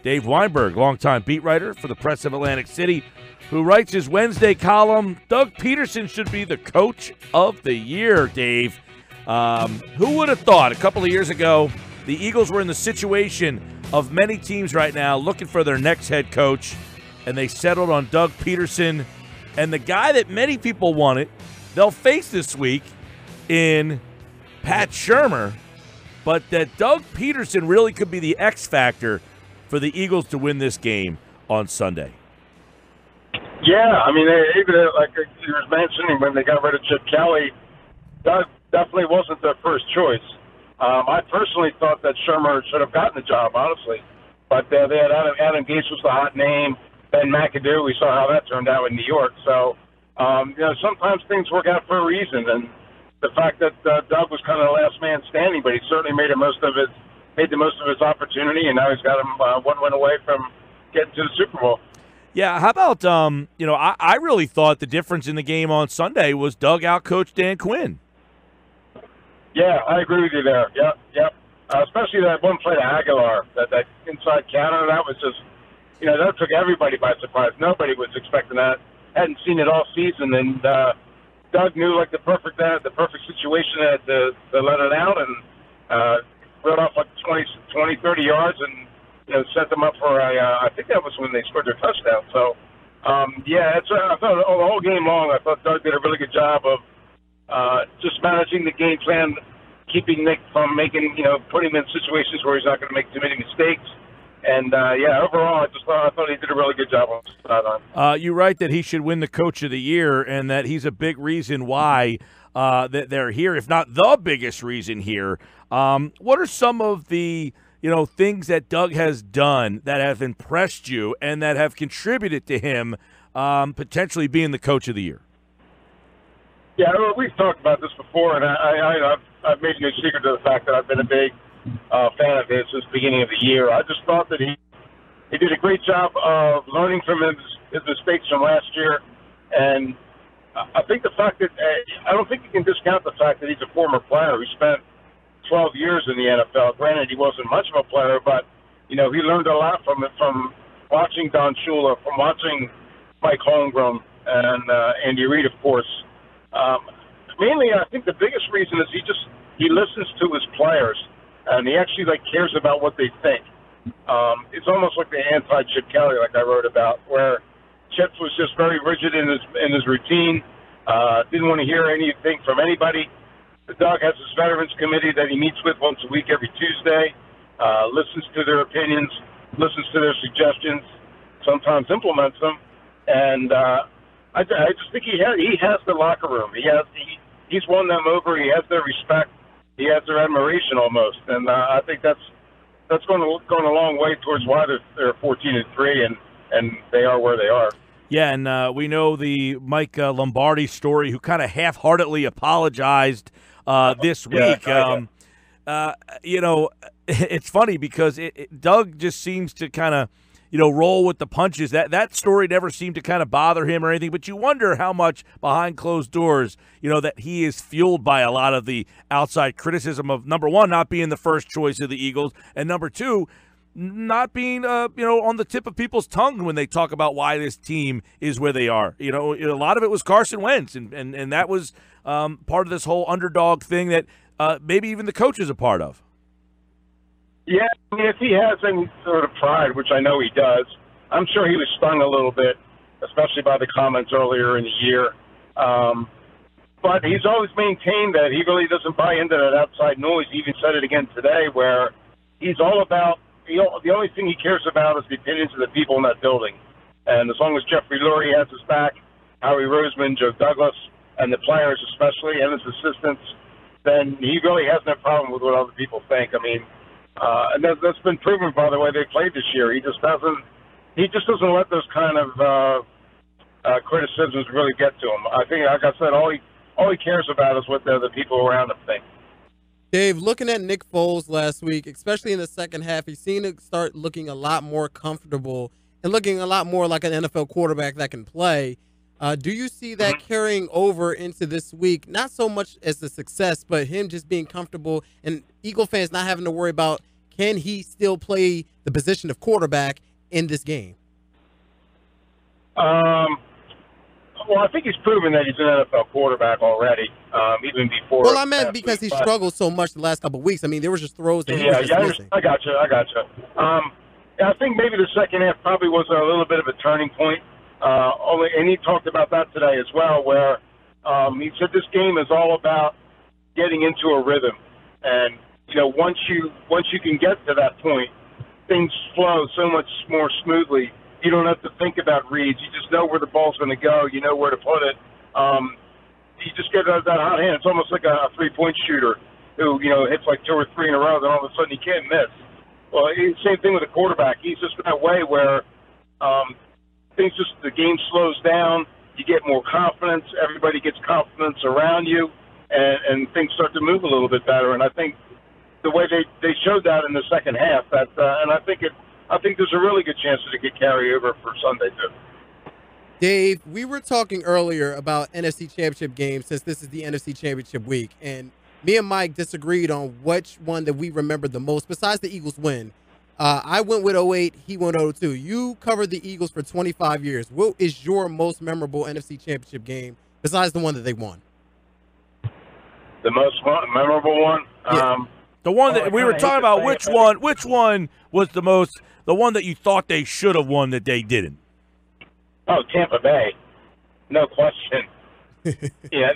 Dave Weinberg, longtime beat writer for the Press of Atlantic City, who writes his Wednesday column, Doug Pederson should be the coach of the year, Dave. Who would have thought a couple of years ago the Eagles were in the situation of many teams right now looking for their next head coach, and they settled on Doug Pederson, and the guy that many people wanted, they'll face this week in Pat Shurmur, but that Doug Pederson really could be the X factor for the Eagles to win this game on Sunday. Yeah, I mean, even like you were mentioning, when they got rid of Chip Kelly, Doug definitely wasn't their first choice. I personally thought that Shurmur should have gotten the job, honestly. But they had Adam Gase was the hot name. Ben McAdoo, we saw how that turned out in New York. So, sometimes things work out for a reason. And the fact that Doug was kind of the last man standing, but he certainly made the most of his opportunity, and now he's got him one win away from getting to the Super Bowl. Yeah, how about, I really thought the difference in the game on Sunday was Doug outcoached Dan Quinn. Yeah, I agree with you there. Yep. Especially that one play to Aguilar, that inside counter, that was just, that took everybody by surprise. Nobody was expecting that. Hadn't seen it all season, and Doug knew the perfect situation to let it out, and reeled off 20, 30 yards, and set them up for I think that was when they scored their touchdown. So, I thought the whole game long, I thought Doug did a really good job of just managing the game plan, keeping Nick from putting him in situations where he's not going to make too many mistakes. And, overall, I thought he did a really good job on the sideline. You write that he should win the Coach of the Year and that he's a big reason why that they're here, if not the biggest reason here. What are some of the things that Doug has done that have impressed you and that have contributed to him potentially being the Coach of the Year? Yeah, we've talked about this before, and I've made no secret to the fact that I've been a big fan of his since the beginning of the year. I just thought that he did a great job of learning from his mistakes from last year, and I think the fact that I don't think you can discount the fact that he's a former player who spent 12 years in the NFL. Granted, he wasn't much of a player, but he learned a lot from it, from watching Don Shula, from watching Mike Holmgren, and Andy Reid, of course. Mainly, I think the biggest reason is he listens to his players, and he actually cares about what they think. It's almost like the anti-Chip Kelly, like I wrote about, where Chip was just very rigid in his routine, didn't want to hear anything from anybody. Doug has his veterans committee that he meets with once a week every Tuesday, listens to their opinions, listens to their suggestions, sometimes implements them, and I just think he has the locker room. He's won them over. He has their respect. He has their admiration almost, and I think that's going a long way towards why they're 14-3 and they are where they are. Yeah, and we know the Mike Lombardi story, who kind of half-heartedly apologized this week. It's funny because Doug just seems to kind of roll with the punches. That story never seemed to kind of bother him or anything, but you wonder how much behind closed doors, that he is fueled by a lot of the outside criticism of, number one, not being the first choice of the Eagles, and number two, not being, on the tip of people's tongue when they talk about why this team is where they are. A lot of it was Carson Wentz, and that was part of this whole underdog thing that maybe even the coach is a part of. Yeah, I mean, if he has any sort of pride, which I know he does, I'm sure he was stung a little bit, especially by the comments earlier in the year. But he's always maintained that he really doesn't buy into that outside noise. He even said it again today, where he's all about the only thing he cares about is the opinions of the people in that building. And as long as Jeffrey Lurie has his back, Howie Roseman, Joe Douglas, and the players especially, and his assistants, then he really has no problem with what other people think. I mean, and that's been proven by the way they played this year. He just doesn't let those kind of criticisms really get to him. I think, like I said, all he cares about is what the people around him think. Dave, looking at Nick Foles last week, especially in the second half, he seemed to start looking a lot more comfortable and looking a lot more like an NFL quarterback that can play. Do you see that carrying over into this week? Not so much as the success, but him just being comfortable and Eagle fans not having to worry about, can he still play the position of quarterback in this game? Well, I think he's proven that he's an NFL quarterback already, even before. Well, I meant because he struggled so much the last couple of weeks. I mean, there was just throws that he was just missing. I got you. I think maybe the second half probably was a little bit of a turning point. And he talked about that today as well, where he said this game is all about getting into a rhythm, and once you can get to that point, things flow so much more smoothly. You don't have to think about reads. You just know where the ball's going to go. You know where to put it. You just get that hot hand. It's almost like a three-point shooter who, hits like 2 or 3 in a row, and all of a sudden he can't miss. Well, same thing with a quarterback. He's just that way where the game slows down. You get more confidence. Everybody gets confidence around you, and things start to move a little bit better. And I think the way they showed that in the second half, and I think there's a really good chance that it could carry over for Sunday too. Dave, we were talking earlier about NFC Championship games since this is the NFC Championship week, and me and Mike disagreed on which one that we remembered the most besides the Eagles win. I went with 08, he went 02. You covered the Eagles for 25 years. What is your most memorable NFC Championship game besides the one that they won? The most memorable one? Yeah. The one that we were talking about, which one was the one that you thought they should have won that they didn't? Oh, Tampa Bay. No question. Yeah,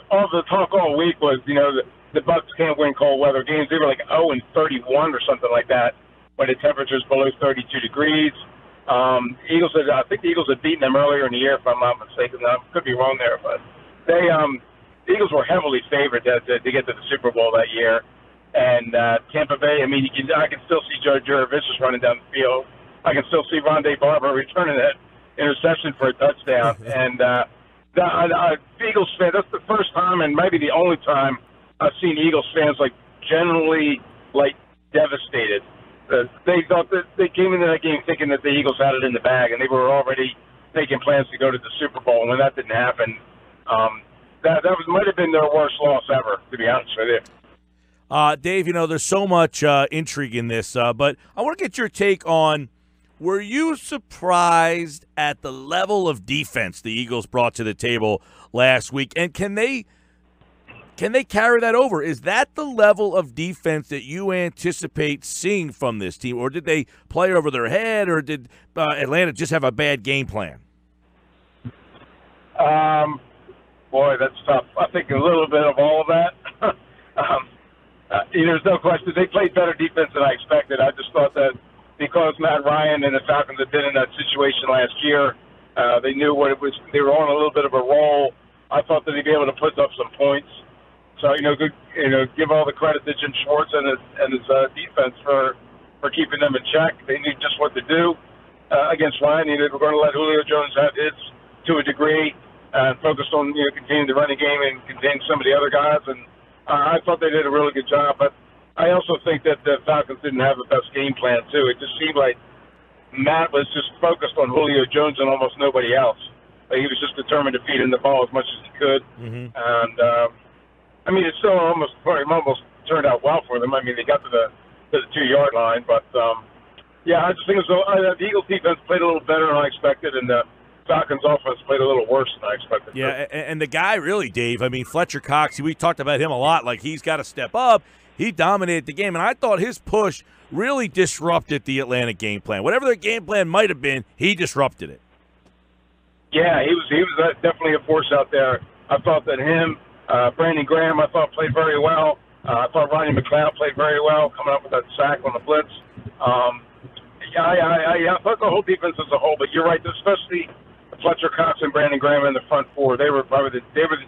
all the talk all week was, the Bucs can't win cold weather games. They were like 0-31 or something like that when the temperature's below 32 degrees. I think the Eagles had beaten them earlier in the year, if I'm not mistaken. I could be wrong there, but the Eagles were heavily favored to get to the Super Bowl that year. And Tampa Bay, I mean, I can still see Joe Jurevicius running down the field. I can still see Rondé Barber returning that interception for a touchdown. And Eagles fans, that's the first time and maybe the only time I've seen Eagles fans generally devastated. They thought that they came into that game thinking that the Eagles had it in the bag, and they were already making plans to go to the Super Bowl. And when that didn't happen, that might have been their worst loss ever, to be honest with you. Dave, there's so much intrigue in this, but I want to get your take on, were you surprised at the level of defense the Eagles brought to the table last week? And can they carry that over? Is that the level of defense that you anticipate seeing from this team? Or did they play over their head, or did Atlanta just have a bad game plan? Boy, that's tough. I think a little bit of all of that. There's no question. They played better defense than I expected. I just thought that because Matt Ryan and the Falcons had been in that situation last year, they knew what it was. They were on a little bit of a roll. I thought that they'd be able to put up some points. So, give all the credit to Jim Schwartz and his defense for keeping them in check. They knew just what to do against Ryan. They were going to let Julio Jones have hits to a degree and focused on continuing the running game and containing some of the other guys. And I thought they did a really good job. But I also think that the Falcons didn't have the best game plan, too. It just seemed like Matt was just focused on Julio Jones and almost nobody else. He was just determined to feed him the ball as much as he could. Mm-hmm. And, it still almost turned out well for them. I mean, they got to the 2-yard line. But, I just think the Eagles defense played a little better than I expected, and the Falcons offense played a little worse than I expected. Yeah, and the guy really, Dave, Fletcher Cox, we talked about him a lot. He's got to step up. He dominated the game, and I thought his push really disrupted the Atlanta game plan. Whatever their game plan might have been, he disrupted it. Yeah, he was definitely a force out there. I thought that him, Brandon Graham, played very well. I thought Ronnie McLeod played very well, coming up with that sack on the blitz. I thought the whole defense as a whole, but you're right, especially Fletcher Cox and Brandon Graham in the front four. They were probably the difference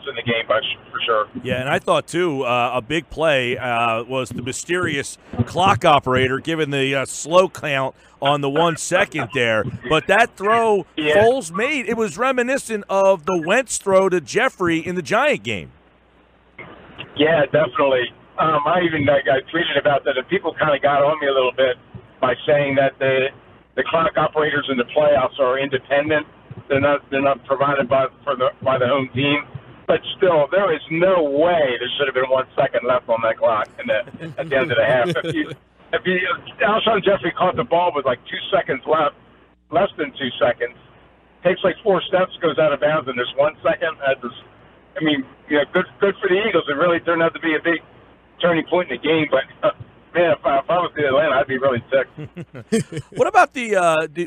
in the game for sure. Yeah, and I thought too, a big play was the mysterious clock operator giving the slow count on the 1 second there. But that throw Foles made, it was reminiscent of the Wentz throw to Jeffrey in the Giant game. Yeah, definitely. I tweeted about that, and people kind of got on me a little bit by saying that the clock operators in the playoffs are independent. They're not provided by the home team. But still, there is no way there should have been 1 second left on that clock at the end of the half. If Alshon Jeffrey caught the ball with like 2 seconds left, less than 2 seconds, takes like 4 steps, goes out of bounds, and there's 1 second. I mean, good for the Eagles. It really turned out to be a big turning point in the game. But man, if I was in Atlanta, I'd be really sick. What about the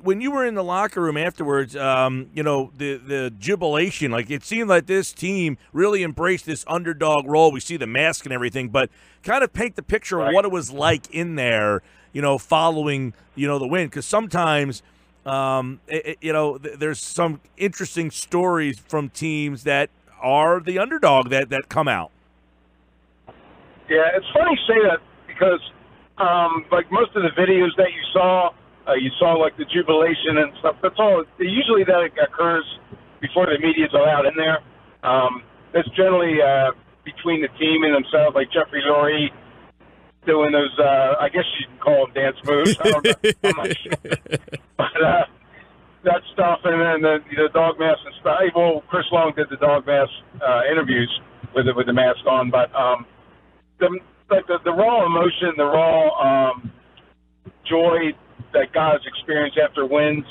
when you were in the locker room afterwards? The jubilation. Like, it seemed like this team really embraced this underdog role. We see the mask and everything, but kind of paint the picture of what it was like in there. Following the win, because sometimes. There's some interesting stories from teams that are the underdog that come out. Yeah, it's funny you say that because, like most of the videos that you saw like the jubilation and stuff. That's all. Usually that occurs before the media's allowed in there. That's generally between the team and themselves, like Jeffrey Lurie doing those. I guess you can call them dance moves. I don't know. I'm not sure. But that stuff, and then the dog mask and stuff. Well, Chris Long did the dog mask interviews with the mask on, but the raw emotion, the raw joy that guys experience after wins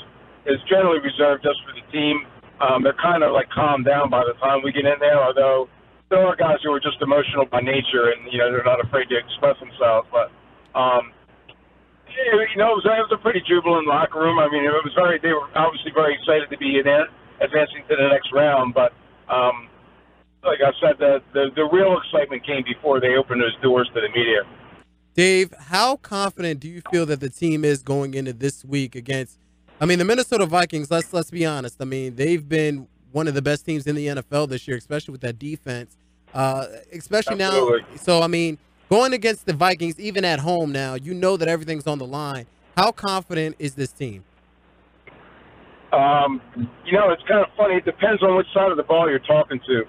is generally reserved just for the team. They're kind of like calmed down by the time we get in there, although there are guys who are just emotional by nature, and they're not afraid to express themselves. But it was a pretty jubilant locker room. I mean, they were obviously very excited to be advancing to the next round. But like I said, the real excitement came before they opened those doors to the media. Dave, how confident do you feel that the team is going into this week against? I mean, the Minnesota Vikings. Let's be honest. I mean, they've been one of the best teams in the NFL this year, especially with that defense. Especially Absolutely. Now. So, I mean, going against the Vikings, even at home now, that everything's on the line. How confident is this team? It's kind of funny. It depends on which side of the ball you're talking to.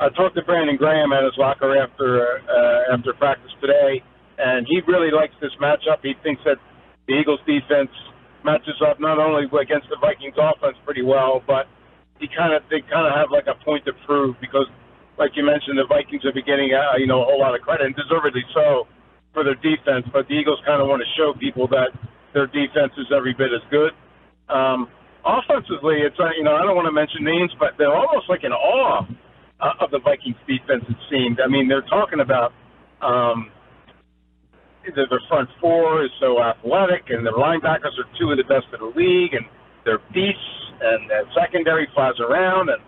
I talked to Brandon Graham at his locker after practice today, and he really likes this matchup. He thinks that the Eagles' defense matches up not only against the Vikings' offense pretty well, but they kind of have like a point to prove because, like you mentioned, the Vikings are getting a whole lot of credit, and deservedly so, for their defense. But the Eagles kind of want to show people that their defense is every bit as good. Offensively, it's I don't want to mention names, but they're almost like in awe of the Vikings defense. It seemed. I mean, they're talking about their front four is so athletic, and their linebackers are two of the best in the league, and they're beasts, and the secondary flies around, and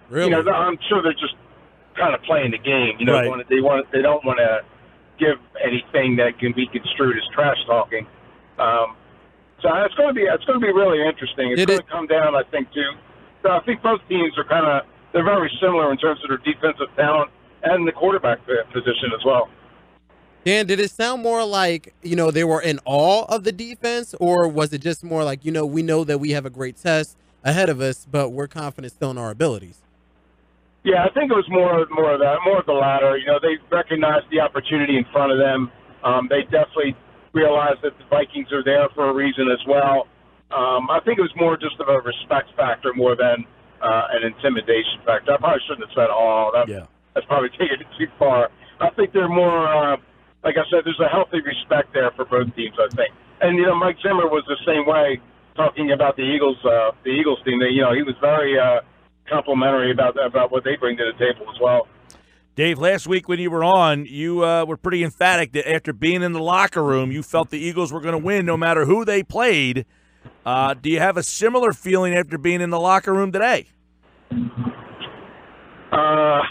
really? I'm sure they're just kind of playing the game. Right. They don't want to give anything that can be construed as trash talking. So it's going to be really interesting. It's going to come down, I think, to. So I think both teams are they're very similar in terms of their defensive talent and the quarterback position as well. Dan, did it sound more like, they were in awe of the defense, or was it just more like, we know that we have a great test ahead of us, but we're confident still in our abilities? Yeah, I think it was more of that, more of the latter. They recognized the opportunity in front of them. They definitely realized that the Vikings are there for a reason as well. I think it was more just of a respect factor more than an intimidation factor. I probably shouldn't have said all. That's probably taking it too far. I think they're more, like I said, there's a healthy respect there for both teams, I think. And, Mike Zimmer was the same way talking about the Eagles team. He was very complimentary about what they bring to the table as well. Dave, last week when you were on, you were pretty emphatic that after being in the locker room, you felt the Eagles were going to win no matter who they played. Do you have a similar feeling after being in the locker room today? I'm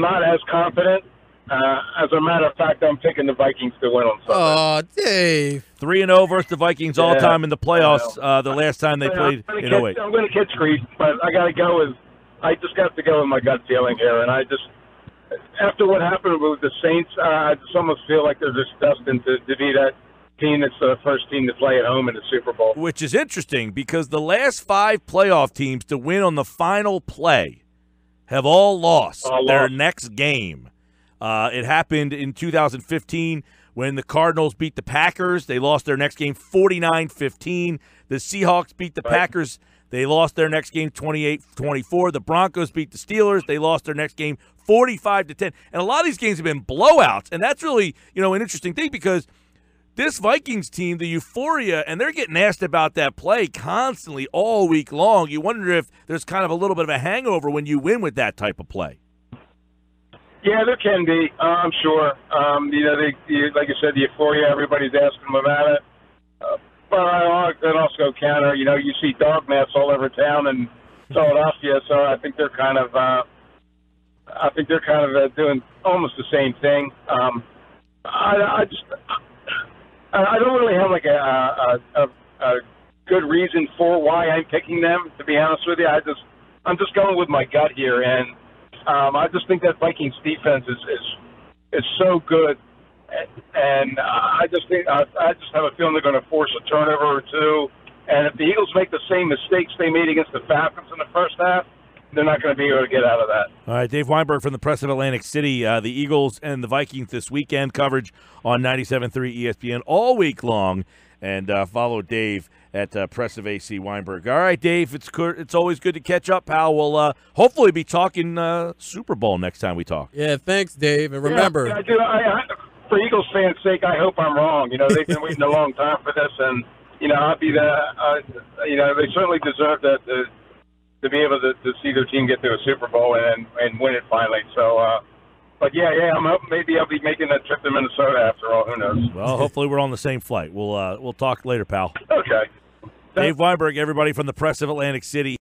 not as confident. As a matter of fact, I'm picking the Vikings to win on Sunday. Oh, Dave. 3-0 versus the Vikings all time in the playoffs. The last time they played in 08. I'm going to catch grief, but I just got to go with my gut feeling here. And after what happened with the Saints, I just almost feel like they're just destined to be that team that's the first team to play at home in the Super Bowl. Which is interesting because the last 5 playoff teams to win on the final play have all lost their next game. It happened in 2015 when the Cardinals beat the Packers. They lost their next game 49-15. The Seahawks beat the Packers They lost their next game 28-24. The Broncos beat the Steelers. They lost their next game 45-10. And a lot of these games have been blowouts, and that's really, an interesting thing because this Vikings team, the euphoria, and they're getting asked about that play constantly all week long. You wonder if there's kind of a little bit of a hangover when you win with that type of play. Yeah, there can be. I'm sure. Like you said, the euphoria, everybody's asking them about it. But I also counter, you see dog mats all over town in Philadelphia, so I think they're kind of doing almost the same thing. I don't really have like a good reason for why I'm picking them. To be honest with you, I'm just going with my gut here, and I just think that Vikings defense is so good, and I just have a feeling they're going to force a turnover or two. And if the Eagles make the same mistakes they made against the Falcons in the first half, they're not going to be able to get out of that. All right, Dave Weinberg from the Press of Atlantic City. The Eagles and the Vikings this weekend, coverage on 97.3 ESPN all week long. And follow Dave at Press of AC Weinberg. All right, Dave, it's always good to catch up, pal. We'll hopefully be talking Super Bowl next time we talk. Yeah, thanks, Dave. And remember. Yeah, I do. For Eagles fans' sake, I hope I'm wrong. They've been waiting a long time for this, and, I'll be they certainly deserve that. To be able to see their team get to a Super Bowl and win it finally. So, but yeah, I'm hoping maybe I'll be making that trip to Minnesota after all. Who knows? Well, hopefully we're on the same flight. We'll talk later, pal. Okay. Dave Weinberg, everybody from the Press of Atlantic City.